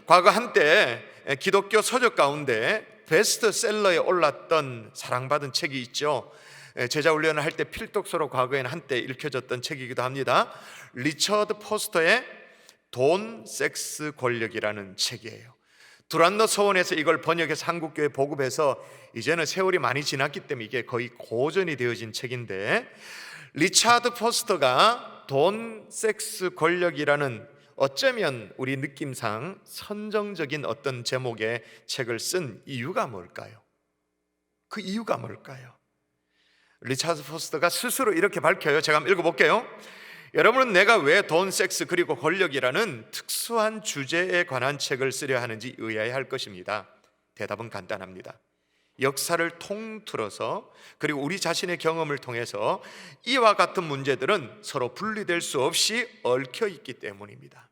과거 한때 기독교 서적 가운데 베스트셀러에 올랐던 사랑받은 책이 있죠. 제자훈련을 할 때 필독서로 과거에는 한때 읽혀졌던 책이기도 합니다. 리처드 포스터의 돈, 섹스, 권력이라는 책이에요. 두란노 서원에서 이걸 번역해서 한국교회 보급해서 이제는 세월이 많이 지났기 때문에 이게 거의 고전이 되어진 책인데, 리차드 포스터가 돈, 섹스, 권력이라는 어쩌면 우리 느낌상 선정적인 어떤 제목의 책을 쓴 이유가 뭘까요? 그 이유가 뭘까요? 리차드 포스터가 스스로 이렇게 밝혀요. 제가 한번 읽어볼게요. 여러분은 내가 왜 돈, 섹스, 그리고 권력이라는 특수한 주제에 관한 책을 쓰려 하는지 의아해할 것입니다. 대답은 간단합니다. 역사를 통틀어서 그리고 우리 자신의 경험을 통해서 이와 같은 문제들은 서로 분리될 수 없이 얽혀 있기 때문입니다.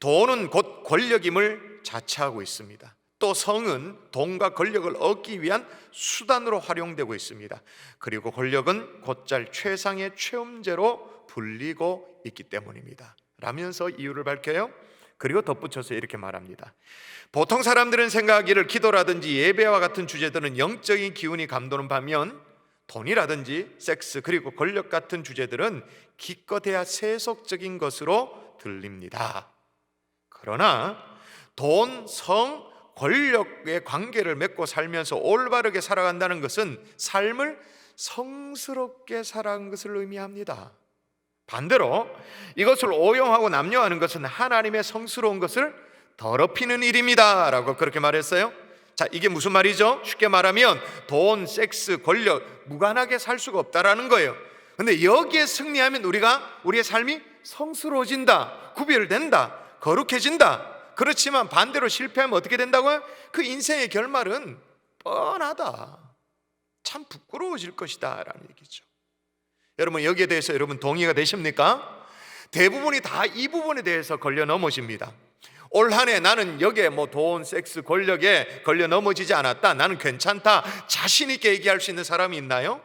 돈은 곧 권력임을 자처하고 있습니다. 또 성은 돈과 권력을 얻기 위한 수단으로 활용되고 있습니다. 그리고 권력은 곧잘 최상의 최음제로 불리고 있기 때문입니다 라면서 이유를 밝혀요. 그리고 덧붙여서 이렇게 말합니다. 보통 사람들은 생각하기를 기도라든지 예배와 같은 주제들은 영적인 기운이 감도는 반면 돈이라든지 섹스 그리고 권력 같은 주제들은 기껏해야 세속적인 것으로 들립니다. 그러나 돈, 성, 권력의 관계를 맺고 살면서 올바르게 살아간다는 것은 삶을 성스럽게 살아가는 것을 의미합니다. 반대로 이것을 오용하고 남용하는 것은 하나님의 성스러운 것을 더럽히는 일입니다 라고 그렇게 말했어요. 자, 이게 무슨 말이죠? 쉽게 말하면 돈, 섹스, 권력 무관하게 살 수가 없다라는 거예요. 근데 여기에 승리하면 우리의 삶이 성스러워진다, 구별된다, 거룩해진다. 그렇지만 반대로 실패하면 어떻게 된다고요? 그 인생의 결말은 뻔하다, 참 부끄러워질 것이다 라는 얘기죠. 여러분, 여기에 대해서 여러분 동의가 되십니까? 대부분이 다 이 부분에 대해서 걸려 넘어집니다. 올 한 해 나는 여기에 돈, 섹스, 권력에 걸려 넘어지지 않았다, 나는 괜찮다, 자신 있게 얘기할 수 있는 사람이 있나요?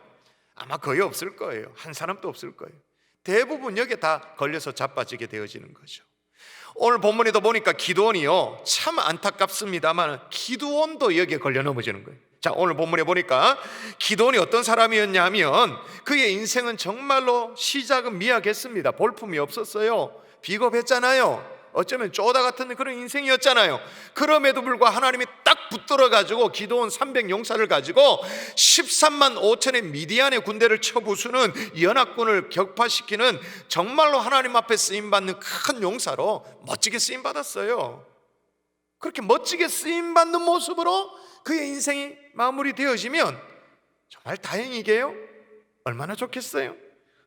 아마 거의 없을 거예요. 한 사람도 없을 거예요. 대부분 여기에 다 걸려서 자빠지게 되어지는 거죠. 오늘 본문에도 보니까 기드온이요, 참 안타깝습니다만 기드온도 여기에 걸려 넘어지는 거예요. 자, 오늘 본문에 보니까 기드온이 어떤 사람이었냐 하면 그의 인생은 정말로 시작은 미약했습니다. 볼품이 없었어요. 비겁했잖아요. 어쩌면 쪼다 같은 그런 인생이었잖아요. 그럼에도 불구하고 하나님이 딱 붙들어가지고 기드온 300용사를 가지고 13만 5천의 미디안의 군대를 쳐부수는, 연합군을 격파시키는 정말로 하나님 앞에 쓰임받는 큰 용사로 멋지게 쓰임받았어요. 그렇게 멋지게 쓰임받는 모습으로 그의 인생이 마무리되어지면 정말 다행이게요? 얼마나 좋겠어요?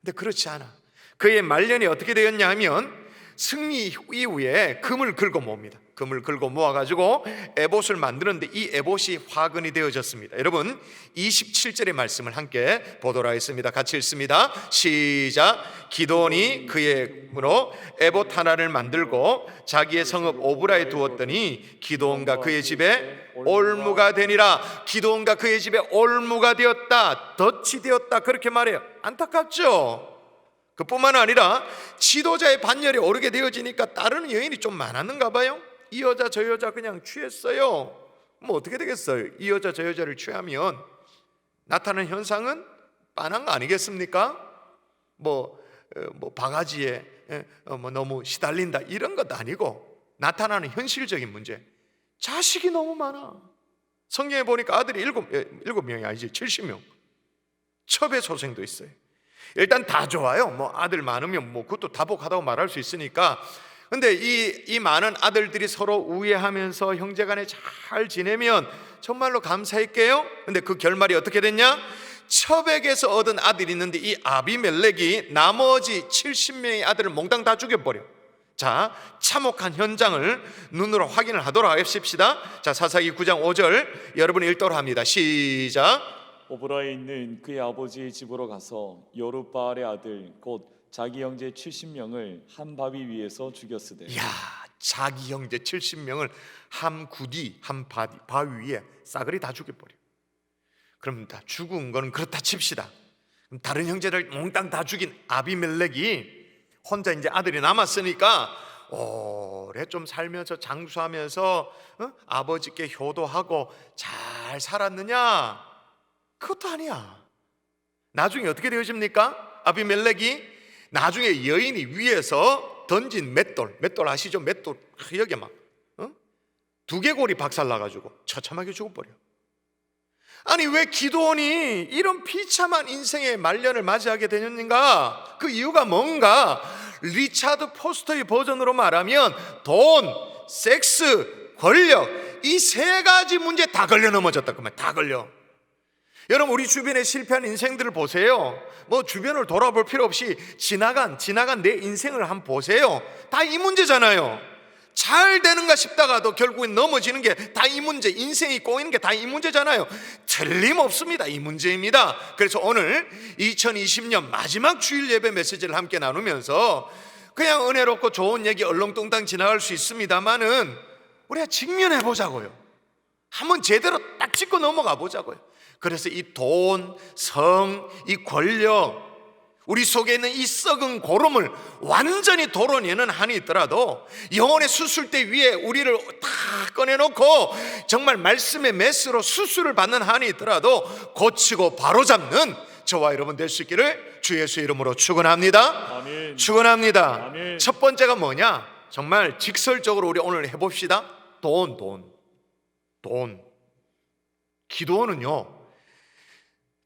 근데 그렇지 않아. 그의 말년이 어떻게 되었냐 하면 승리 이후에 금을 긁어 모읍니다. 금을 긁어 모아가지고 에봇을 만드는데 이 에봇이 화근이 되어졌습니다. 여러분 27절의 말씀을 함께 보도록 하겠습니다. 같이 읽습니다. 시작. 기드온이 그의 힘으로 에봇 하나를 만들고 자기의 성읍 오브라에 두었더니 기드온과 그의 집에 올무가 되니라. 기드온과 그의 집에 올무가 되었다, 덫이 되었다, 그렇게 말해요. 안타깝죠? 그뿐만 아니라 지도자의 반열에 오르게 되어지니까 따르는 여인이 좀 많았는가 봐요. 이 여자 저 여자 그냥 취했어요. 뭐 어떻게 되겠어요? 이 여자 저 여자를 취하면 나타나는 현상은 빤한 거 아니겠습니까? 바가지에 너무 시달린다 이런 것도 아니고 나타나는 현실적인 문제, 자식이 너무 많아. 성경에 보니까 아들이 7명이 아니지 70명. 첩의 소생도 있어요. 일단 다 좋아요. 아들 많으면 그것도 다복하다고 말할 수 있으니까. 근데 이 많은 아들들이 서로 우애하면서 형제간에 잘 지내면 정말로 감사했게요. 근데 그 결말이 어떻게 됐냐? 첩에게서 얻은 아들이 있는데 이 아비멜렉이 나머지 70명의 아들을 몽땅 다 죽여버려. 자, 참혹한 현장을 눈으로 확인을 하도록 하십시다. 자, 사사기 9장 5절 여러분이 읽도록 합니다. 시작. 오브라에 있는 그의 아버지의 집으로 가서 여룻바알의 아들 곧 자기 형제 70명을 한 바위 위에서 죽였으되. 야, 자기 형제 70명을 한 구디 한 바위 위에 싸그리 다 죽여버려. 그럼 다 죽은 거는 그렇다 칩시다. 그럼 다른 형제를 몽땅 다 죽인 아비멜렉이 혼자 이제 아들이 남았으니까 오래 좀 살면서 장수하면서 아버지께 효도하고 잘 살았느냐? 그것도 아니야. 나중에 어떻게 되어집니까? 아비멜렉이 나중에 여인이 위에서 던진 맷돌 아시죠? 맷돌 여기 막 두개골이 박살나가지고 처참하게 죽어버려. 아니 왜 기드온이 이런 비참한 인생의 말년을 맞이하게 되는가? 그 이유가 뭔가? 리차드 포스터의 버전으로 말하면 돈, 섹스, 권력 이 세 가지 문제 다 걸려 넘어졌다. 그만 다 걸려. 여러분 우리 주변의 실패한 인생들을 보세요. 뭐 주변을 돌아볼 필요 없이 지나간 내 인생을 한번 보세요. 다 이 문제잖아요. 잘 되는가 싶다가도 결국엔 넘어지는 게 다 이 문제, 인생이 꼬이는 게 다 이 문제잖아요. 틀림없습니다. 이 문제입니다. 그래서 오늘 2020년 마지막 주일 예배 메시지를 함께 나누면서 그냥 은혜롭고 좋은 얘기 얼렁뚱땅 지나갈 수 있습니다만은 우리가 직면해 보자고요. 한번 제대로 딱 짚고 넘어가 보자고요. 그래서 이 돈, 성, 이 권력, 우리 속에 있는 이 썩은 고름을 완전히 도려내는 한이 있더라도 영혼의 수술대 위에 우리를 다 꺼내놓고 정말 말씀의 메스로 수술을 받는 한이 있더라도 고치고 바로잡는 저와 여러분 될 수 있기를 주 예수 이름으로 축원합니다. 아멘. 축원합니다. 아멘. 첫 번째가 뭐냐? 정말 직설적으로 우리 오늘 해봅시다. 돈. 기도는요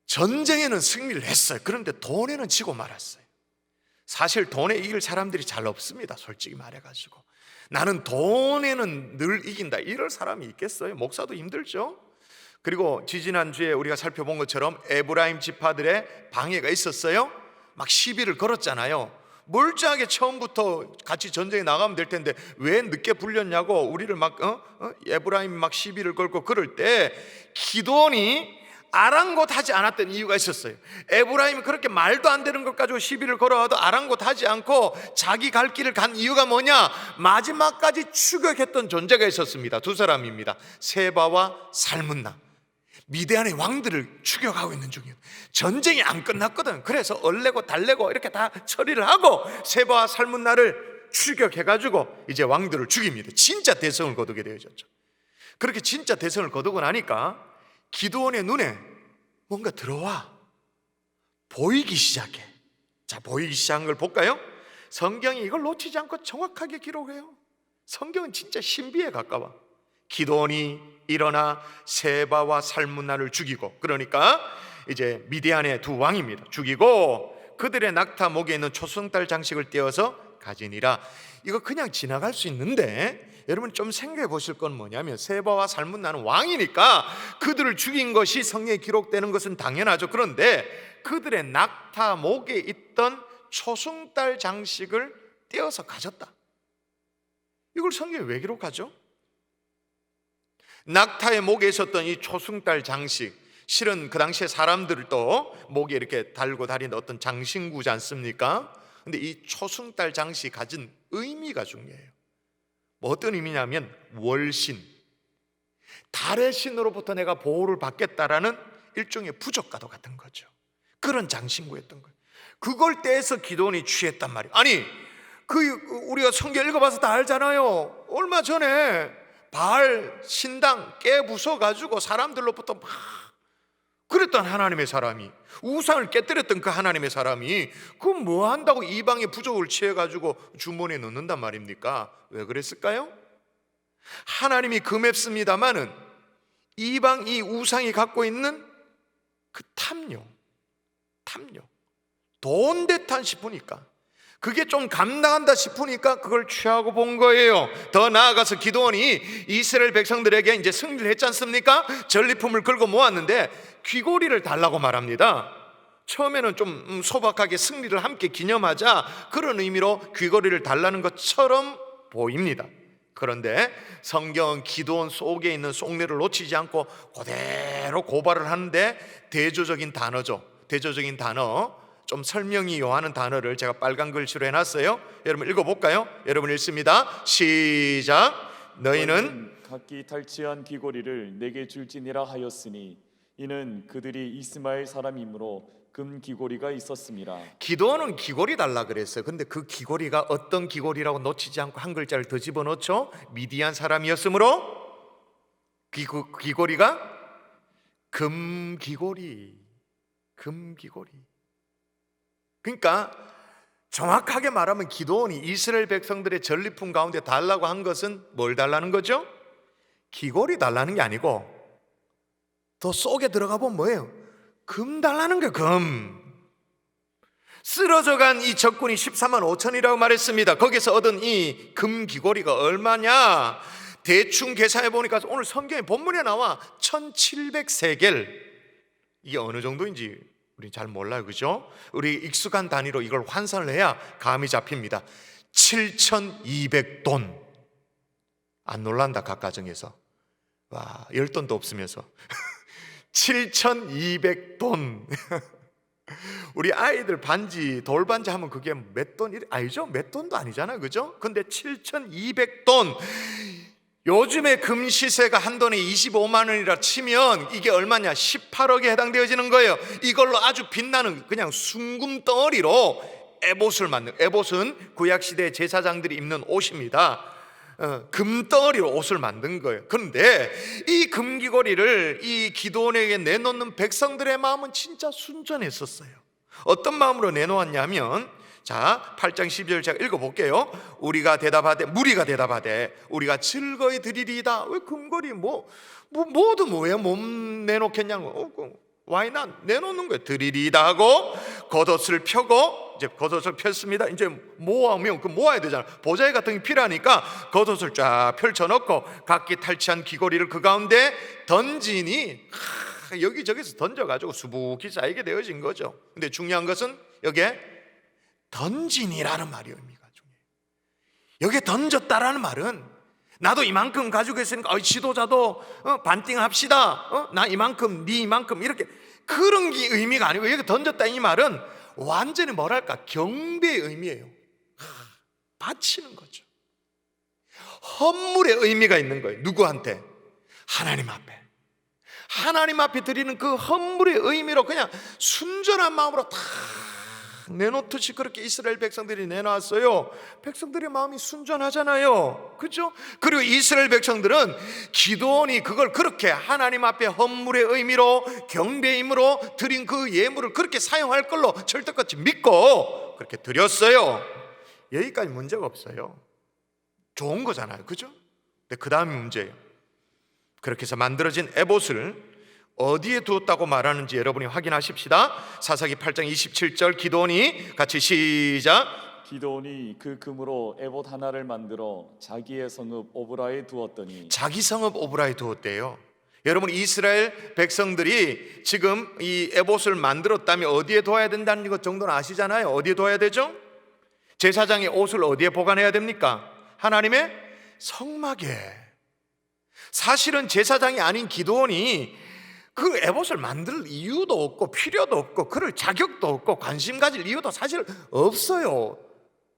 전쟁에는 승리를 했어요. 그런데 돈에는 지고 말았어요. 사실 돈에 이길 사람들이 잘 없습니다. 솔직히 말해가지고 나는 돈에는 늘 이긴다 이럴 사람이 있겠어요? 목사도 힘들죠. 그리고 지지난주에 우리가 살펴본 것처럼 에브라임 지파들의 방해가 있었어요. 막 시비를 걸었잖아요. 멀쩡하게 처음부터 같이 전쟁에 나가면 될 텐데 왜 늦게 불렸냐고 우리를 막 에브라임 막 시비를 걸고 그럴 때 기드온이 아랑곳하지 않았던 이유가 있었어요. 에브라임이 그렇게 말도 안 되는 것 가지고 시비를 걸어와도 아랑곳하지 않고 자기 갈 길을 간 이유가 뭐냐? 마지막까지 추격했던 존재가 있었습니다. 두 사람입니다. 세바와 살문나. 미디안의 왕들을 추격하고 있는 중이에요. 전쟁이 안 끝났거든. 그래서 얼레고 달래고 이렇게 다 처리를 하고 세바와 살문나를 추격해가지고 이제 왕들을 죽입니다. 진짜 대성을 거두게 되어졌죠. 그렇게 진짜 대성을 거두고 나니까 기드온의 눈에 뭔가 들어와 보이기 시작해. 자, 보이기 시작한 걸 볼까요? 성경이 이걸 놓치지 않고 정확하게 기록해요. 성경은 진짜 신비에 가까워. 기드온이 일어나 세바와 살문나를 죽이고, 그러니까 이제 미디안의 두 왕입니다. 죽이고 그들의 낙타 목에 있는 초승달 장식을 떼어서 가지니라. 이거 그냥 지나갈 수 있는데 여러분 좀 생각해 보실 건 뭐냐면 세바와 살문나는 왕이니까 그들을 죽인 것이 성경에 기록되는 것은 당연하죠. 그런데 그들의 낙타 목에 있던 초승달 장식을 떼어서 가졌다. 이걸 성경에 왜 기록하죠? 낙타의 목에 있었던 이 초승달 장식, 실은 그 당시에 사람들도 목에 이렇게 달고 다니는 어떤 장신구지 않습니까? 근데 이 초승달 장식이 가진 의미가 중요해요. 뭐 어떤 의미냐면 월신, 달의 신으로부터 내가 보호를 받겠다라는 일종의 부적과도 같은 거죠. 그런 장신구였던 거예요. 그걸 떼서 기드온이 취했단 말이에요. 아니 우리가 성경 읽어봐서 다 알잖아요. 얼마 전에 바알 신당 깨부숴가지고 사람들로부터 막 그랬던 하나님의 사람이, 우상을 깨뜨렸던 그 하나님의 사람이 그 뭐 한다고 이방의 부족을 취해가지고 주머니에 넣는단 말입니까? 왜 그랬을까요? 하나님이 금했습니다마는 이방 이 우상이 갖고 있는 그 탐욕, 돈 대탄 싶으니까, 그게 좀 감당한다 싶으니까 그걸 취하고 본 거예요. 더 나아가서 기드온이 이스라엘 백성들에게 이제 승리를 했지 않습니까? 전리품을 걸고 모았는데 귀고리를 달라고 말합니다. 처음에는 좀 소박하게 승리를 함께 기념하자 그런 의미로 귀고리를 달라는 것처럼 보입니다. 그런데 성경은 기드온 속에 있는 속내를 놓치지 않고 그대로 고발을 하는데 대조적인 단어죠. 대조적인 단어, 좀 설명이 요하는 단어를 제가 빨간 글씨로 해놨어요. 여러분 읽어볼까요? 여러분 읽습니다. 시작. 너희는 각기 탈취한 귀고리를 내게 줄지니라 하였으니 이는 그들이 이스마엘 사람이므로 금 귀고리가 있었습니다. 기도는 귀고리 달라 그랬어요. 근데 그 귀고리가 어떤 귀고리라고 놓치지 않고 한 글자를 더 집어넣죠. 미디안 사람이었으므로 귀고리가 금귀고리. 금귀고리. 그러니까 정확하게 말하면 기도원이 이스라엘 백성들의 전리품 가운데 달라고 한 것은 뭘 달라는 거죠? 귀고리 달라는 게 아니고 더 속에 들어가 보면 뭐예요? 금 달라는 거예요. 금. 쓰러져간 이 적군이 14만 5천이라고 말했습니다. 거기서 얻은 이 금귀고리가 얼마냐? 대충 계산해 보니까 오늘 성경의 본문에 나와 1700세겔. 이게 어느 정도인지 우리 잘 몰라요, 그죠? 우리 익숙한 단위로 이걸 환산을 해야 감이 잡힙니다. 7200돈. 안 놀란다, 각 가정에서. 와, 10돈도 없으면서 7200돈. 우리 아이들 반지, 돌반지 하면 그게 몇 돈, 아니죠? 몇 돈도 아니잖아요, 그죠? 근데 7200돈. 요즘에 금 시세가 한 돈에 25만 원이라 치면 이게 얼마냐? 18억에 해당되어지는 거예요. 이걸로 아주 빛나는 그냥 순금덩어리로 에봇을 만든, 에봇은 구약시대 제사장들이 입는 옷입니다. 금덩어리로 옷을 만든 거예요. 그런데 이 금귀고리를 이 기도원에게 내놓는 백성들의 마음은 진짜 순전했었어요. 어떤 마음으로 내놓았냐면, 자, 8장 12절 제가 읽어볼게요. 무리가 대답하되 우리가 즐거이 드리리이다. 왜 금고리 뭐도 뭐예요? 못 내놓겠냐고. 와이난 내놓는 거예요. 드리리이다 하고 겉옷을 펴고, 이제 겉옷을 폈습니다. 이제 모아오면 그 모아야 되잖아. 보자기 같은 게 필요하니까 겉옷을 쫙 펼쳐놓고 각기 탈취한 귀고리를 그 가운데 던지니 여기저기서 던져가지고 수북히 쌓이게 되어진 거죠. 근데 중요한 것은 여기에 던지니라는 말이 의미가 중요해요. 여기에 던졌다라는 말은 나도 이만큼 가지고 있으니까 지도자도 반띵합시다. 나 이만큼, 네 이만큼, 이렇게 그런 게 의미가 아니고, 여기 던졌다 이 말은 완전히 뭐랄까, 경배의 의미예요. 바치는 거죠. 헌물의 의미가 있는 거예요. 누구한테? 하나님 앞에. 하나님 앞에 드리는 그 헌물의 의미로 그냥 순전한 마음으로 다 내놓듯이 그렇게 이스라엘 백성들이 내놨어요. 백성들의 마음이 순전하잖아요, 그렇죠? 그리고 이스라엘 백성들은 기도원이 그걸 그렇게 하나님 앞에 헌물의 의미로 경배의 힘으로 드린 그 예물을 그렇게 사용할 걸로 철떡같이 믿고 그렇게 드렸어요. 여기까지 문제가 없어요. 좋은 거잖아요, 그렇죠? 근데 그 다음이 문제예요. 그렇게 해서 만들어진 에봇을 어디에 두었다고 말하는지 여러분이 확인하십시다. 사사기 8장 27절 기도원이 같이 시작. 기도원이 그 금으로 에봇 하나를 만들어 자기의 성읍 오브라에 두었더니. 자기 성읍 오브라에 두었대요. 여러분, 이스라엘 백성들이 지금 이 에봇을 만들었다면 어디에 둬야 된다는 것 정도는 아시잖아요. 어디에 둬야 되죠? 제사장의 옷을 어디에 보관해야 됩니까? 하나님의 성막에. 사실은 제사장이 아닌 기도원이 그 에봇을 만들 이유도 없고 필요도 없고 그럴 자격도 없고 관심 가질 이유도 사실 없어요.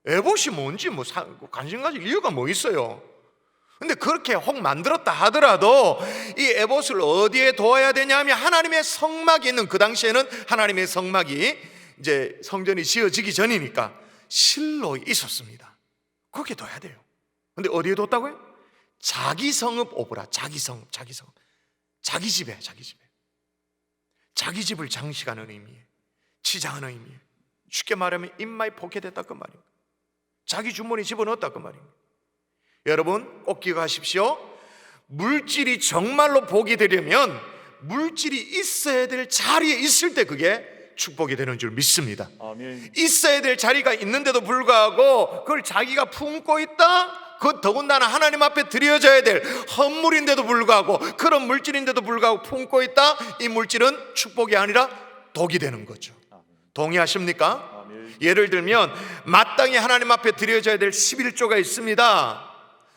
에봇이 뭔지 관심 가질 이유가 뭐 있어요? 근데 그렇게 혹 만들었다 하더라도 이 에봇을 어디에 둬야 되냐면 하나님의 성막이 있는, 그 당시에는 하나님의 성막이 이제 성전이 지어지기 전이니까 실로에 있었습니다. 거기에 둬야 돼요. 근데 어디에 뒀다고요? 자기 성읍 오브라. 자기 성읍. 자기 집에. 자기 집을 장식하는 의미예요. 치장하는 의미예요. 쉽게 말하면 인마이 포켓했다 그 말입니다. 자기 주머니 집어넣었다 그 말입니다. 여러분 꼭 기억하십시오. 물질이 정말로 복이 되려면 물질이 있어야 될 자리에 있을 때 그게 축복이 되는 줄 믿습니다. 아멘. 있어야 될 자리가 있는데도 불구하고 그걸 자기가 품고 있다? 그 더군다나 하나님 앞에 드려져야 될 헌물인데도 불구하고, 그런 물질인데도 불구하고 품고 있다? 이 물질은 축복이 아니라 독이 되는 거죠. 동의하십니까? 아멘. 예를 들면 마땅히 하나님 앞에 드려져야 될 11조가 있습니다.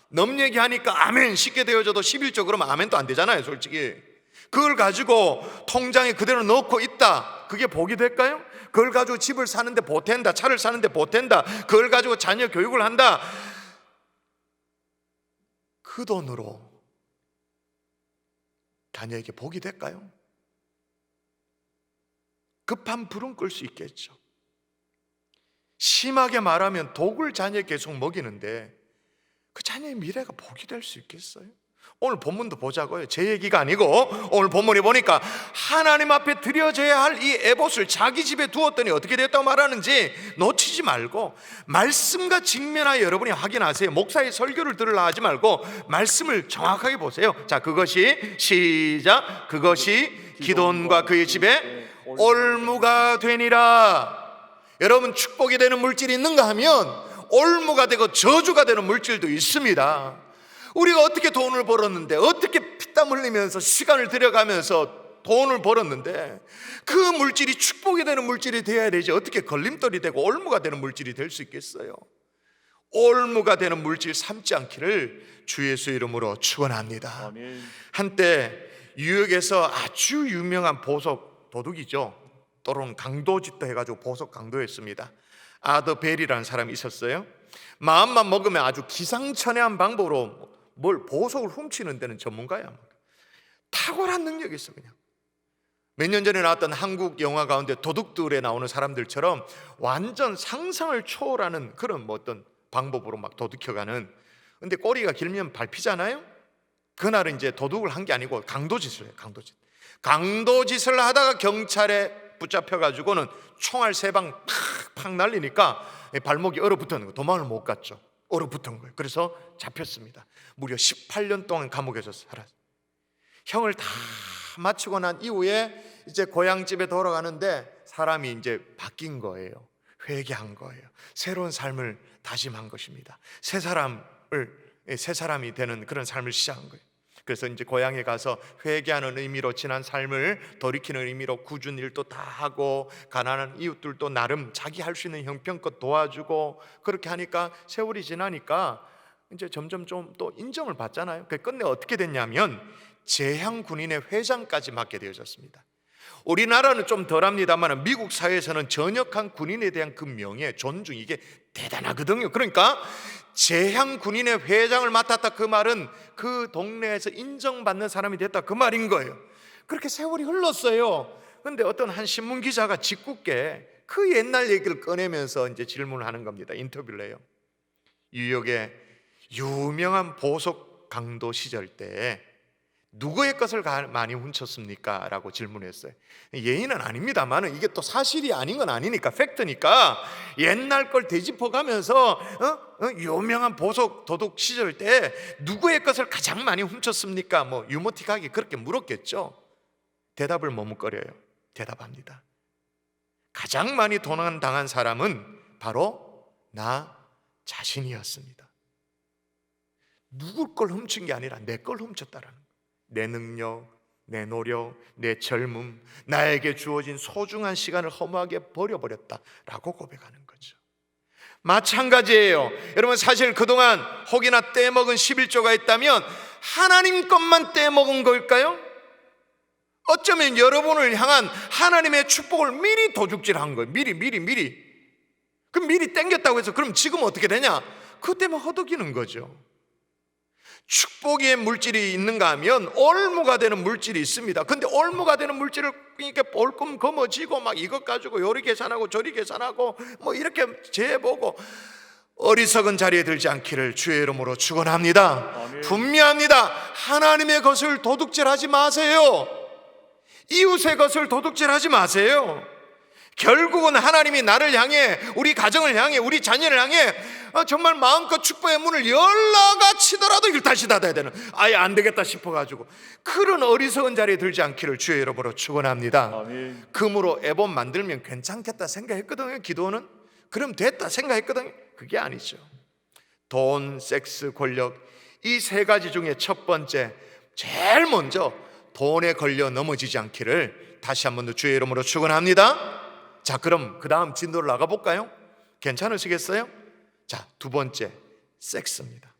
넘 얘기하니까 아멘 쉽게 되어져도 11조 그러면 아멘도 안 되잖아요, 솔직히. 그걸 가지고 통장에 그대로 넣고 있다. 그게 복이 될까요? 그걸 가지고 집을 사는데 보탠다, 차를 사는데 보탠다, 그걸 가지고 자녀 교육을 한다. 그 돈으로 자녀에게 복이 될까요? 급한 불은 끌 수 있겠죠. 심하게 말하면 독을 자녀에 계속 먹이는데 그 자녀의 미래가 복이 될 수 있겠어요? 오늘 본문도 보자고요. 제 얘기가 아니고 오늘 본문에 보니까 하나님 앞에 드려져야 할 이 에봇을 자기 집에 두었더니 어떻게 됐다고 말하는지 놓치지 말고 말씀과 직면하여 여러분이 확인하세요. 목사의 설교를 들으려 하지 말고 말씀을 정확하게 보세요. 자, 그것이 시작. 그것이 기돈과 그의 집에 올무가 되니라. 여러분, 축복이 되는 물질이 있는가 하면 올무가 되고 저주가 되는 물질도 있습니다. 우리가 어떻게 돈을 벌었는데, 어떻게 피땀 흘리면서 시간을 들여가면서 돈을 벌었는데 그 물질이 축복이 되는 물질이 되어야 되지 어떻게 걸림돌이 되고 올무가 되는 물질이 될 수 있겠어요? 올무가 되는 물질 삼지 않기를 주 예수 이름으로 축원합니다. 아멘. 한때 뉴욕에서 아주 유명한 보석 도둑이죠. 또는 강도짓도 해가지고 보석 강도였습니다. 아더 벨이라는 사람이 있었어요. 마음만 먹으면 아주 기상천외한 방법으로 뭘 보석을 훔치는 데는 전문가야. 탁월한 능력이 있어. 그냥 몇 년 전에 나왔던 한국 영화 가운데 도둑들에 나오는 사람들처럼 완전 상상을 초월하는 그런 어떤 방법으로 막 도둑혀가는. 근데 꼬리가 길면 밟히잖아요. 그날은 이제 도둑을 한 게 아니고 강도짓을 해요. 강도짓을 하다가 경찰에 붙잡혀가지고는 총알 3방 팍팍 날리니까 발목이 얼어붙는 거, 도망을 못 갔죠. 얼어붙은 거예요. 그래서 잡혔습니다. 무려 18년 동안 감옥에서 살았어요. 형을 다 마치고 난 이후에 이제 고향집에 돌아가는데 사람이 이제 바뀐 거예요. 회개한 거예요. 새로운 삶을 다짐한 것입니다. 새 사람이 되는 그런 삶을 시작한 거예요. 그래서 이제 고향에 가서 회개하는 의미로 지난 삶을 돌이키는 의미로 굳은 일도 다 하고 가난한 이웃들도 나름 자기 할 수 있는 형편껏 도와주고 그렇게 하니까 세월이 지나니까 이제 점점 좀 또 인정을 받잖아요. 끝내 어떻게 됐냐면 재향군인의 회장까지 맡게 되어졌습니다. 우리나라는 좀 덜합니다만 미국 사회에서는 전역한 군인에 대한 그 명예, 존중 이게 대단하거든요. 그러니까 재향군인의 회장을 맡았다 그 말은 그 동네에서 인정받는 사람이 됐다 그 말인 거예요. 그렇게 세월이 흘렀어요. 그런데 어떤 한 신문 기자가 짓궂게 그 옛날 얘기를 꺼내면서 이제 질문을 하는 겁니다. 인터뷰를 해요. 뉴욕의 유명한 보석 강도 시절 때 누구의 것을 많이 훔쳤습니까? 라고 질문했어요. 예의는 아닙니다만 이게 또 사실이 아닌 건 아니니까 팩트니까 옛날 걸 되짚어가면서 유명한 보석 도둑 시절 때 누구의 것을 가장 많이 훔쳤습니까? 뭐 유머틱하게 그렇게 물었겠죠. 대답을 머뭇거려요. 대답합니다. 가장 많이 도난당한 사람은 바로 나 자신이었습니다. 누구 걸 훔친 게 아니라 내 걸 훔쳤다라는 거예요. 내 능력, 내 노력, 내 젊음, 나에게 주어진 소중한 시간을 허무하게 버려버렸다라고 고백하는 거죠. 마찬가지예요. 여러분, 사실 그동안 혹이나 떼먹은 11조가 있다면 하나님 것만 떼먹은 걸까요? 어쩌면 여러분을 향한 하나님의 축복을 미리 도둑질한 거예요. 미리. 그럼 미리 땡겼다고 해서 그럼 지금 어떻게 되냐? 그것 때문에 허덕이는 거죠. 축복의 물질이 있는가 하면 올무가 되는 물질이 있습니다. 근데 올무가 되는 물질을 그러니까 볼끔 거머쥐고 막 이것 가지고 요리 계산하고 저리 계산하고 뭐 이렇게 재보고 어리석은 자리에 들지 않기를 주의 이름으로 축원합니다. 아멘. 분명합니다. 하나님의 것을 도둑질하지 마세요. 이웃의 것을 도둑질하지 마세요. 결국은 하나님이 나를 향해, 우리 가정을 향해, 우리 자녀를 향해 정말 마음껏 축복의 문을 열라가 치더라도 이걸 다시 닫아야 되는, 아예 안 되겠다 싶어가지고 그런 어리석은 자리에 들지 않기를 주의 이름으로 축원합니다. 아멘. 금으로 에봇 만들면 괜찮겠다 생각했거든요. 기도는 그럼 됐다 생각했거든요. 그게 아니죠. 돈, 섹스, 권력, 이 3가지 중에 첫 번째, 제일 먼저 돈에 걸려 넘어지지 않기를 다시 한 번 더 주의 이름으로 축원합니다. 자, 그럼 그 다음 진도를 나가볼까요? 괜찮으시겠어요? 자, 2번째, 섹스입니다.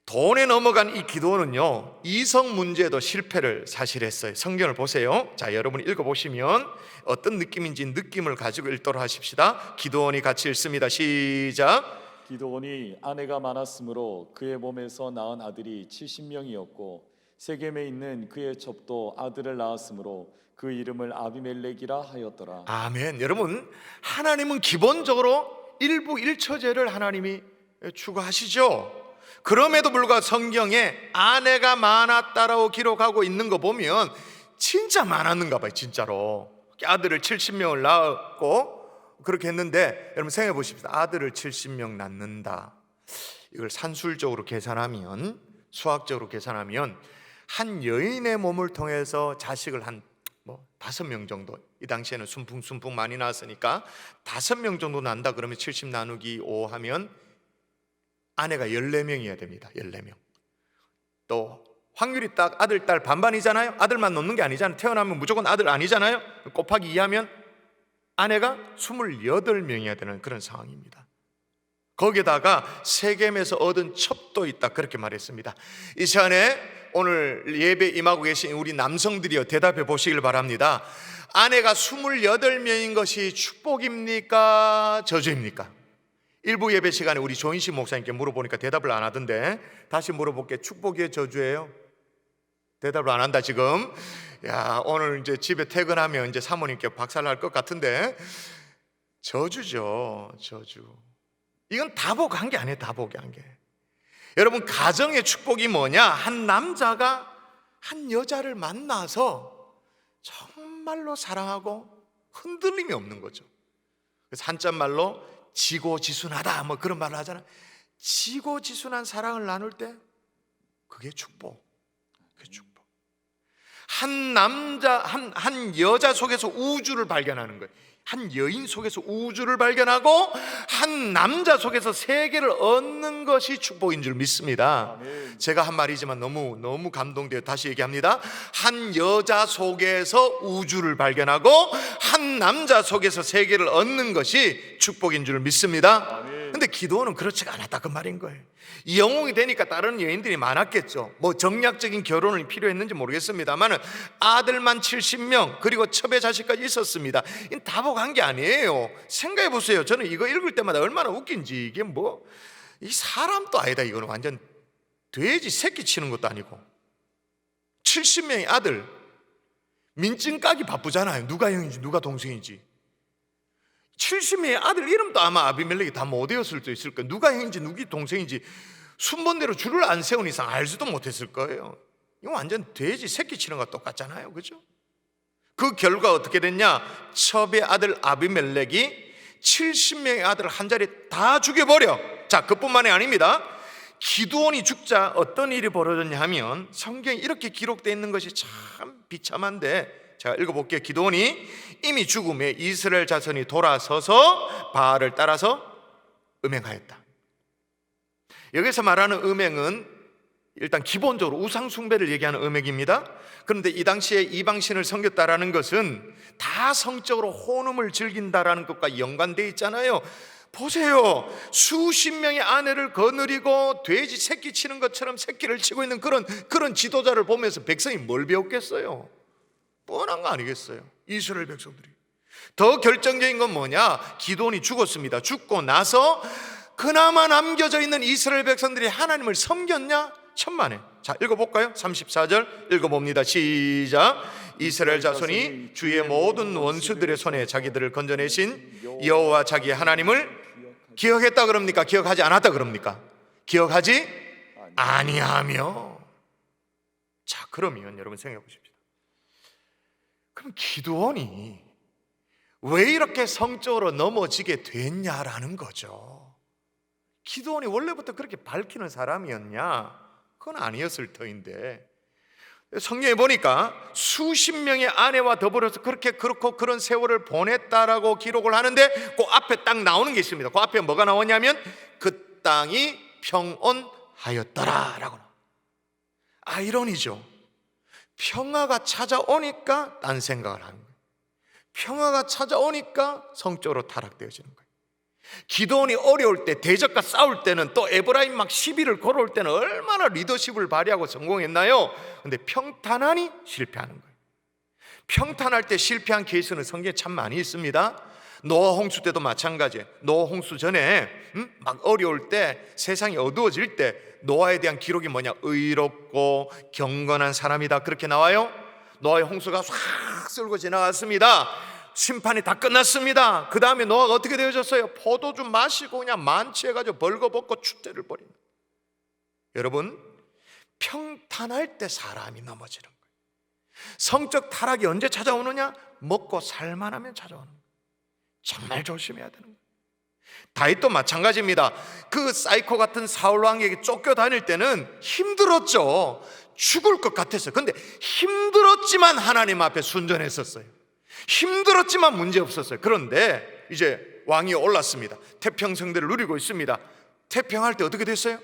돈에 넘어간 이 기도는요, 이성 문제에도 실패를 사실 했어요. 성경을 보세요. 자, 여러분이 읽어보시면 어떤 느낌인지 느낌을 가지고 읽도록 하십시다. 기도원이 같이 읽습니다. 시작. 기드온이 아내가 많았으므로 그의 몸에서 낳은 아들이 70명이었고 세겜에 있는 그의 첩도 아들을 낳았으므로 그 이름을 아비멜렉이라 하였더라. 아멘. 여러분, 하나님은 기본적으로 일부 일처제를 하나님이 추구하시죠. 그럼에도 불구하고 성경에 아내가 많았다라고 기록하고 있는 거 보면 진짜 많았는가 봐요. 진짜로 아들을 70명을 낳았고 그렇게 했는데, 여러분 생각해 보십시오. 아들을 70명 낳는다, 이걸 산술적으로 계산하면, 수학적으로 계산하면 한 여인의 몸을 통해서 자식을 한 5명 정도, 이 당시에는 순풍 많이 낳았으니까 5명 정도 난다 그러면 70 나누기 5 하면 아내가 14명이어야 됩니다. 14명. 또 확률이 딱 아들 딸 반반이잖아요. 아들만 놓는 게 아니잖아요. 태어나면 무조건 아들 아니잖아요. 곱하기 2 하면 아내가 28명이어야 되는 그런 상황입니다. 거기에다가 세겜에서 얻은 첩도 있다, 그렇게 말했습니다. 이 시간에 오늘 예배 임하고 계신 우리 남성들이요, 대답해 보시길 바랍니다. 아내가 28명인 것이 축복입니까, 저주입니까? 일부 예배 시간에 우리 조인식 목사님께 물어보니까 대답을 안 하던데, 다시 물어볼게. 축복이에요, 저주예요? 대답을 안 한다 지금. 야, 오늘 이제 집에 퇴근하면 이제 사모님께 박살날 것 같은데, 저주죠, 저주. 이건 다복한 게 아니에요. 다복한 게. 여러분, 가정의 축복이 뭐냐? 한 남자가 한 여자를 만나서 정말로 사랑하고 흔들림이 없는 거죠. 그래서 한자말로 지고지순하다, 뭐 그런 말을 하잖아요. 지고지순한 사랑을 나눌 때 그게 축복. 그게 축복. 한 남자, 한 여자 속에서 우주를 발견하는 거예요. 한 여인 속에서 우주를 발견하고 한 남자 속에서 세계를 얻는 것이 축복인 줄 믿습니다. 아멘. 제가 한 말이지만 너무 감동돼요. 다시 얘기합니다. 한 여자 속에서 우주를 발견하고 한 남자 속에서 세계를 얻는 것이 축복인 줄 믿습니다. 아멘. 근데 기도는 그렇지가 않았다, 그 말인 거예요. 이 영웅이 되니까 다른 여인들이 많았겠죠. 뭐 정략적인 결혼이 필요했는지 모르겠습니다만 아들만 70명 그리고 첩의 자식까지 있었습니다. 이건 다복한 게 아니에요. 생각해 보세요. 저는 이거 읽을 때마다 얼마나 웃긴지. 이게 뭐 이 사람도 아니다. 이거는 완전 돼지 새끼 치는 것도 아니고 70명의 아들, 민증 까기 바쁘잖아요. 누가 형인지 누가 동생인지. 70명의 아들 이름도 아마 아비멜렉이 다 못 외웠을 수도 있을 거예요. 누가 형인지 누가 동생인지 순번대로 줄을 안 세운 이상 알지도 못했을 거예요. 이거 완전 돼지 새끼 치는 것과 똑같잖아요. 그죠? 그 결과 어떻게 됐냐? 첩의 아들 아비멜렉이 70명의 아들을 한 자리에 다 죽여버려. 자, 그뿐만이 아닙니다. 기드온이 죽자 어떤 일이 벌어졌냐 하면 성경에 이렇게 기록되어 있는 것이 참 비참한데, 제가 읽어볼게요. 기드온이 이미 죽음에 이스라엘 자손이 돌아서서 바알을 따라서 음행하였다. 여기서 말하는 음행은 일단 기본적으로 우상 숭배를 얘기하는 음행입니다. 그런데 이 당시에 이방신을 섬겼다라는 것은 다 성적으로 혼음을 즐긴다라는 것과 연관되어 있잖아요. 보세요. 수십 명의 아내를 거느리고 돼지 새끼 치는 것처럼 새끼를 치고 있는 그런 지도자를 보면서 백성이 뭘 배웠겠어요? 뻔한 거 아니겠어요? 이스라엘 백성들이. 더 결정적인 건 뭐냐? 기드온이 죽었습니다. 죽고 나서 그나마 남겨져 있는 이스라엘 백성들이 하나님을 섬겼냐? 천만에. 자, 읽어볼까요? 34절 읽어봅니다. 시작. 이스라엘 자손이 주의 모든 원수들의 손에 자기들을 건져내신 여호와 자기의 하나님을 기억했다 그럽니까? 기억하지 않았다 그럽니까? 기억하지 아니하며. 자, 그러면 여러분 생각해 보십시오. 그럼 기드온이 왜 이렇게 성적으로 넘어지게 됐냐라는 거죠. 기드온이 원래부터 그렇게 밝히는 사람이었냐? 그건 아니었을 터인데, 성경에 보니까 수십 명의 아내와 더불어서 그렇고 그런 세월을 보냈다라고 기록을 하는데, 그 앞에 딱 나오는 게 있습니다. 그 앞에 뭐가 나오냐면 그 땅이 평온하였더라라고. 아이러니죠. 평화가 찾아오니까 딴 생각을 하는 거예요. 평화가 찾아오니까 성적으로 타락되어지는 거예요. 기드온이 어려울 때, 대적과 싸울 때는, 또 에브라임 막 시비를 걸어올 때는 얼마나 리더십을 발휘하고 성공했나요? 근데 평탄하니 실패하는 거예요. 평탄할 때 실패한 케이스는 성경에 참 많이 있습니다. 노아 홍수 때도 마찬가지예요. 노아 홍수 전에 막 어려울 때, 세상이 어두워질 때 노아에 대한 기록이 뭐냐? 의롭고 경건한 사람이다, 그렇게 나와요. 노아의 홍수가 싹 쓸고 지나갔습니다. 심판이 다 끝났습니다. 그 다음에 노아가 어떻게 되어졌어요? 포도주 마시고 그냥 만취해가지고 벌거벗고 축제를 벌이는. 여러분, 평탄할 때 사람이 넘어지는 거예요. 성적 타락이 언제 찾아오느냐? 먹고 살만하면 찾아오는 거예요. 정말 조심해야 되는 거예요. 다윗도 마찬가지입니다. 그 사이코 같은 사울 왕에게 쫓겨다닐 때는 힘들었죠. 죽을 것 같았어요. 근데 힘들었지만 하나님 앞에 순전했었어요. 힘들었지만 문제 없었어요. 그런데 이제 왕이 올랐습니다. 태평성대를 누리고 있습니다. 태평할 때 어떻게 됐어요?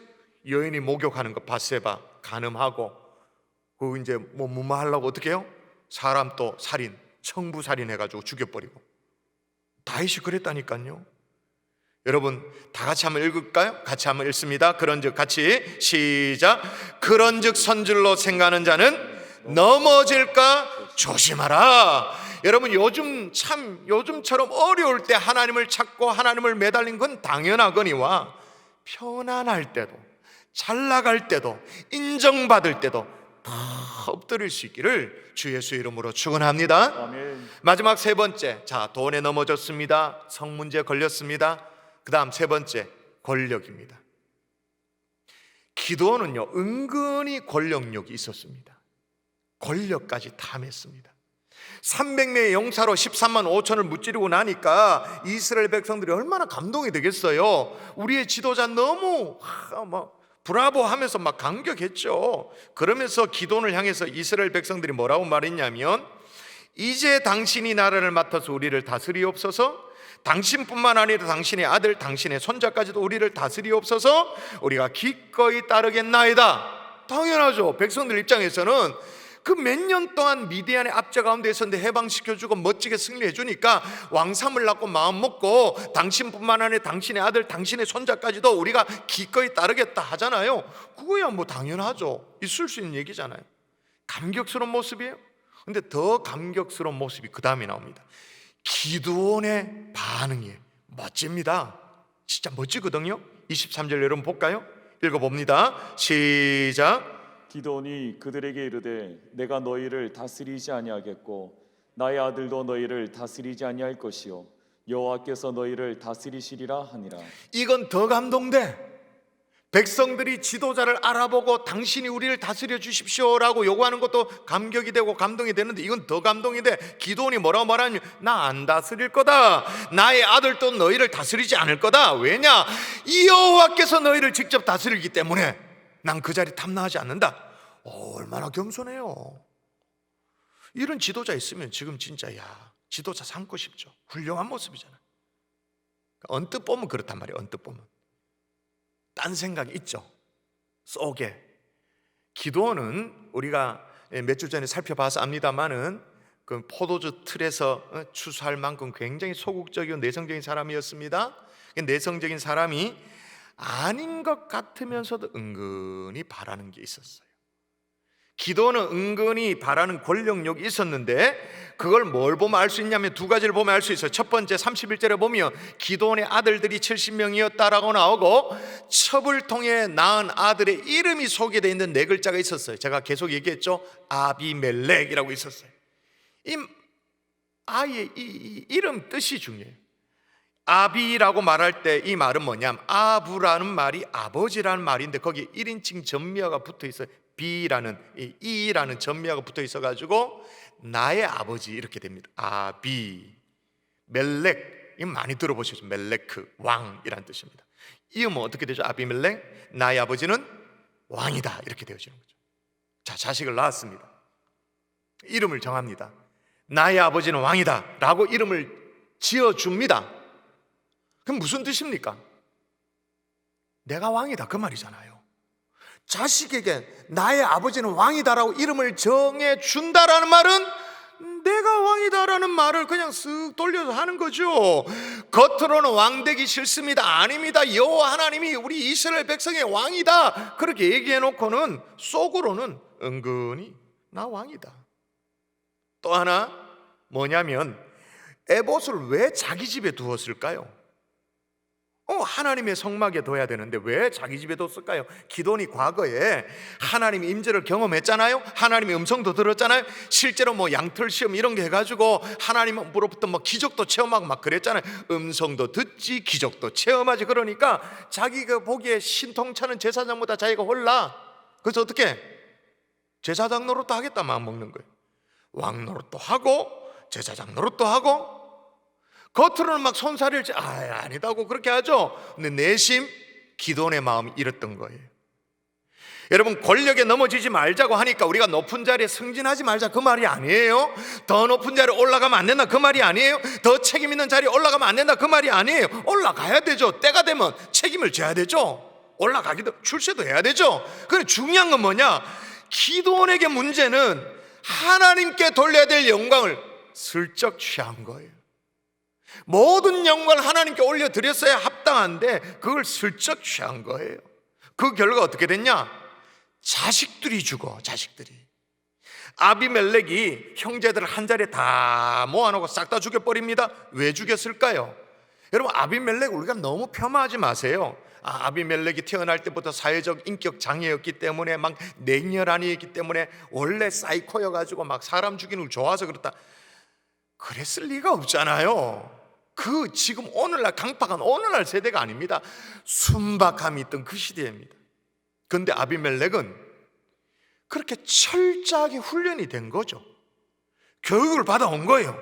여인이 목욕하는 거 바세바 간음하고, 그 이제 뭐 무마하려고 어떻게 해요? 사람 또 살인, 청부 살인해가지고 죽여버리고. 다윗이 그랬다니까요. 여러분, 다 같이 한번 읽을까요? 같이 한번 읽습니다. 그런즉, 같이 시작. 그런즉 선줄로 생각하는 자는 넘어질까 조심하라. 여러분, 요즘처럼 어려울 때 하나님을 찾고 하나님을 매달린 건 당연하거니와, 편안할 때도, 잘 나갈 때도, 인정받을 때도 다 엎드릴 수 있기를 주 예수 이름으로 축원합니다. 아멘. 마지막 세 번째, 자, 돈에 넘어졌습니다. 성 문제에 걸렸습니다. 그 다음 세 번째, 권력입니다. 기도원은요, 은근히 권력욕이 있었습니다. 권력까지 탐했습니다. 300명의 용사로 13만 5천을 무찌르고 나니까 이스라엘 백성들이 얼마나 감동이 되겠어요. 우리의 지도자 너무 브라보 하면서 막 감격했죠. 그러면서 기도원을 향해서 이스라엘 백성들이 뭐라고 말했냐면, 이제 당신이 나라를 맡아서 우리를 다스리옵소서. 당신뿐만 아니라 당신의 아들, 당신의 손자까지도 우리를 다스리옵소서. 우리가 기꺼이 따르겠나이다. 당연하죠. 백성들 입장에서는 그 몇 년 동안 미디안의 압제 가운데 있었는데 해방시켜주고 멋지게 승리해주니까 왕삼을 낳고 마음 먹고, 당신뿐만 아니라 당신의 아들, 당신의 손자까지도 우리가 기꺼이 따르겠다 하잖아요. 그거야 뭐 당연하죠. 있을 수 있는 얘기잖아요. 감격스러운 모습이에요. 근데 더 감격스러운 모습이 그 다음에 나옵니다. 기드온의 반응이 멋집니다. 진짜 멋지거든요. 23절 여러분 볼까요? 읽어봅니다. 시작. 기도원이 그들에게 이르되 내가 너희를 다스리지 아니하겠고 나의 아들도 너희를 다스리지 아니할 것이요 여호와께서 너희를 다스리시리라 하니라. 이건 더 감동돼. 백성들이 지도자를 알아보고 당신이 우리를 다스려 주십시오라고 요구하는 것도 감격이 되고 감동이 되는데, 이건 더 감동이 돼. 기도원이 뭐라고 말하냐면, 나 안 다스릴 거다. 나의 아들도 너희를 다스리지 않을 거다. 왜냐? 이 여호와께서 너희를 직접 다스리기 때문에 난 그 자리 탐나하지 않는다. 얼마나 겸손해요. 이런 지도자 있으면 지금 진짜 지도자 삼고 싶죠. 훌륭한 모습이잖아요. 언뜻 보면 그렇단 말이에요. 언뜻 보면 딴 생각이 있죠. 속에. 기도원은 우리가 몇 주 전에 살펴봐서 압니다마는 그 포도주 틀에서 추수할 만큼 굉장히 소극적이고 내성적인 사람이었습니다. 내성적인 사람이 아닌 것 같으면서도 은근히 바라는 게 있었어요. 기도는 은근히 바라는 권력욕이 있었는데, 그걸 뭘 보면 알 수 있냐면 두 가지를 보면 알 수 있어요. 첫 번째 31절에 보면 기도원의 아들들이 70명이었다라고 나오고, 첩을 통해 낳은 아들의 이름이 소개되어 있는 네 글자가 있었어요. 제가 계속 얘기했죠. 아비멜렉이라고 있었어요. 이 아이의 이 이름 뜻이 중요해요. 아비라고 말할 때 이 말은 뭐냐면, 아부라는 말이 아버지라는 말인데 거기에 1인칭 전미어가 붙어 있어요. B라는 E라는 전미어가 붙어 있어가지고 나의 아버지 이렇게 됩니다. 아비 멜렉, 이거 많이 들어보셨죠? 멜레크, 왕이란 뜻입니다. 이음은 어떻게 되죠? 아비멜렉, 나의 아버지는 왕이다, 이렇게 되어지는 거죠. 자, 자식을 낳았습니다. 이름을 정합니다. 나의 아버지는 왕이다 라고 이름을 지어줍니다. 그럼 무슨 뜻입니까? 내가 왕이다, 그 말이잖아요. 자식에게 나의 아버지는 왕이다라고 이름을 정해준다라는 말은 내가 왕이다라는 말을 그냥 쓱 돌려서 하는 거죠. 겉으로는 왕되기 싫습니다. 아닙니다. 여호와 하나님이 우리 이스라엘 백성의 왕이다 그렇게 얘기해놓고는 속으로는 은근히 나 왕이다. 또 하나 뭐냐면, 에봇을 왜 자기 집에 두었을까요? 하나님의 성막에 둬야 되는데 왜 자기 집에 뒀을까요? 기돈이 과거에 하나님의 임재를 경험했잖아요. 하나님의 음성도 들었잖아요. 실제로 뭐 양털 시험 이런 게 해가지고 하나님으로부터 뭐 기적도 체험하고 막 그랬잖아요. 음성도 듣지 기적도 체험하지. 그러니까 자기가 보기에 신통찮은 제사장보다 자기가 홀라. 그래서 어떻게? 제사장 노릇도 하겠다 마음 먹는 거예요. 왕 노릇도 하고 제사장 노릇도 하고, 겉으로는 막 손사래를 아니다고 그렇게 하죠. 근데 내심 기돈의 마음이 이랬던 거예요. 여러분, 권력에 넘어지지 말자고 하니까 우리가 높은 자리에 승진하지 말자 그 말이 아니에요. 더 높은 자리에 올라가면 안 된다 그 말이 아니에요. 더 책임 있는 자리에 올라가면 안 된다 그 말이 아니에요. 올라가야 되죠. 때가 되면 책임을 져야 되죠. 올라가기도 출세도 해야 되죠. 그런데 중요한 건 뭐냐? 기돈에게 문제는 하나님께 돌려야 될 영광을 슬쩍 취한 거예요. 모든 영광을 하나님께 올려드렸어야 합당한데 그걸 슬쩍 취한 거예요. 그 결과 어떻게 됐냐? 자식들이 죽어. 자식들이. 아비멜렉이 형제들을 한 자리에 다 모아놓고 싹 다 죽여버립니다. 왜 죽였을까요? 여러분, 아비멜렉 우리가 너무 폄하하지 마세요. 아비멜렉이 태어날 때부터 사회적 인격 장애였기 때문에 막 냉혈한이었기 때문에 원래 사이코여가지고 막 사람 죽이는 걸 좋아서 그렇다, 그랬을 리가 없잖아요. 그 지금 오늘날 강팍한 오늘날 세대가 아닙니다. 순박함이 있던 그 시대입니다. 그런데 아비멜렉은 그렇게 철저하게 훈련이 된 거죠. 교육을 받아온 거예요.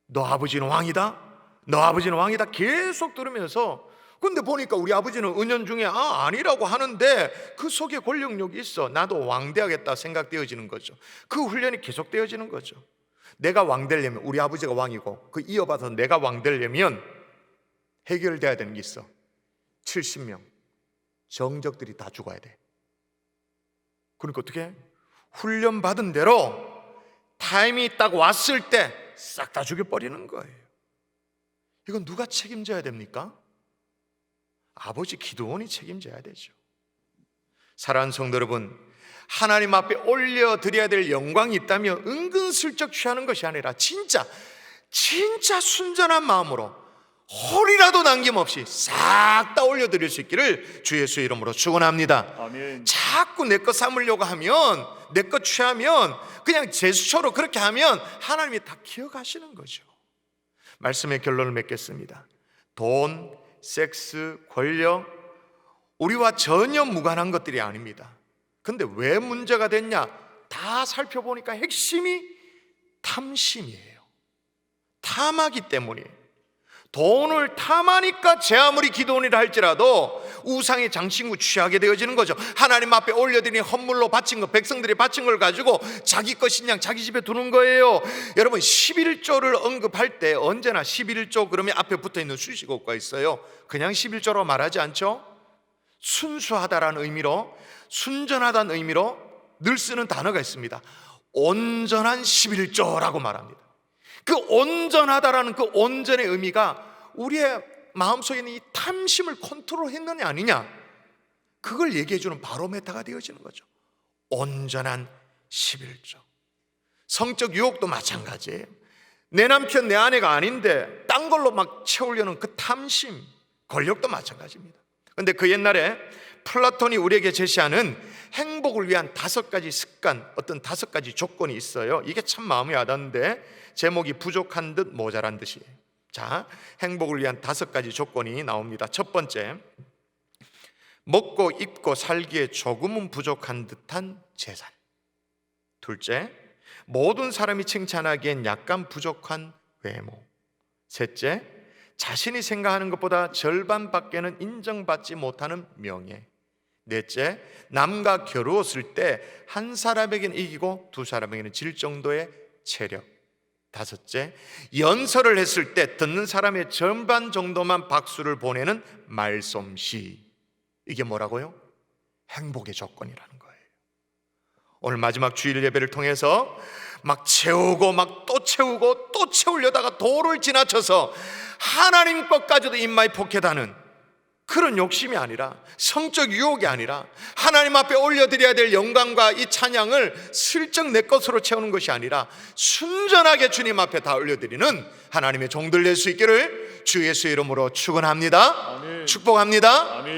너 아버지는 왕이다, 너 아버지는 왕이다 계속 들으면서, 근데 보니까 우리 아버지는 은연중에 아니라고 하는데 그 속에 권력력이 있어. 나도 왕 돼야겠다 생각되어지는 거죠. 그 훈련이 계속되어지는 거죠. 내가 왕 되려면, 우리 아버지가 왕이고 그 이어받아서 내가 왕 되려면 해결돼야 되는 게 있어. 70명 정적들이 다 죽어야 돼. 그러니까 어떻게? 훈련받은 대로 타임이 딱 왔을 때 싹 다 죽여버리는 거예요. 이건 누가 책임져야 됩니까? 아버지 기드온이 책임져야 되죠. 사랑하는 성도 여러분, 하나님 앞에 올려드려야 될 영광이 있다면 은근슬쩍 취하는 것이 아니라 진짜 순전한 마음으로 홀이라도 남김없이 싹 다 올려드릴 수 있기를 주 예수의 이름으로 축원합니다. 아멘. 자꾸 내 것 삼으려고 하면, 내 것 취하면, 그냥 제스처로 그렇게 하면 하나님이 다 기억하시는 거죠. 말씀의 결론을 맺겠습니다. 돈, 섹스, 권력, 우리와 전혀 무관한 것들이 아닙니다. 근데 왜 문제가 됐냐? 다 살펴보니까 핵심이 탐심이에요. 탐하기 때문이에요. 돈을 탐하니까 제 아무리 기도원이라 할지라도 우상의 장신구 취하게 되어지는 거죠. 하나님 앞에 올려드린 헌물로 바친 것, 백성들이 바친 걸 가지고 자기 것인 양 자기 집에 두는 거예요. 여러분, 11조를 언급할 때 언제나 11조 그러면 앞에 붙어있는 수식어가 있어요. 그냥 11조로 말하지 않죠. 순수하다라는 의미로, 순전하다는 의미로 늘 쓰는 단어가 있습니다. 온전한 11조라고 말합니다. 그 온전하다라는 그 온전의 의미가 우리의 마음속에 있는 이 탐심을 컨트롤했느냐 아니냐, 그걸 얘기해주는 바로메타가 되어지는 거죠. 온전한 11조. 성적 유혹도 마찬가지예요. 내 남편 내 아내가 아닌데 딴 걸로 막 채우려는 그 탐심, 권력도 마찬가지입니다. 그런데 그 옛날에 플라톤이 우리에게 제시하는 행복을 위한 5가지 습관, 어떤 5가지 조건이 있어요. 이게 참 마음이 와닿는데 제목이 부족한 듯 모자란 듯이에요. 자, 행복을 위한 5가지 조건이 나옵니다. 첫 번째, 먹고 입고 살기에 조금은 부족한 듯한 재산. 둘째, 모든 사람이 칭찬하기엔 약간 부족한 외모. 셋째, 자신이 생각하는 것보다 절반밖에는 인정받지 못하는 명예. 넷째, 남과 겨루었을 때 한 사람에게는 이기고 두 사람에게는 질 정도의 체력. 다섯째, 연설을 했을 때 듣는 사람의 절반 정도만 박수를 보내는 말솜씨. 이게 뭐라고요? 행복의 조건이라는 거예요. 오늘 마지막 주일 예배를 통해서 막 채우고 막 또 채우고 또 채우려다가 도를 지나쳐서 하나님 것까지도 인마이 포켓하는 그런 욕심이 아니라, 성적 유혹이 아니라, 하나님 앞에 올려드려야 될 영광과 이 찬양을 슬쩍 내 것으로 채우는 것이 아니라 순전하게 주님 앞에 다 올려드리는 하나님의 종들 될 수 있기를 주 예수의 이름으로 축원합니다. 아멘. 축복합니다. 아멘.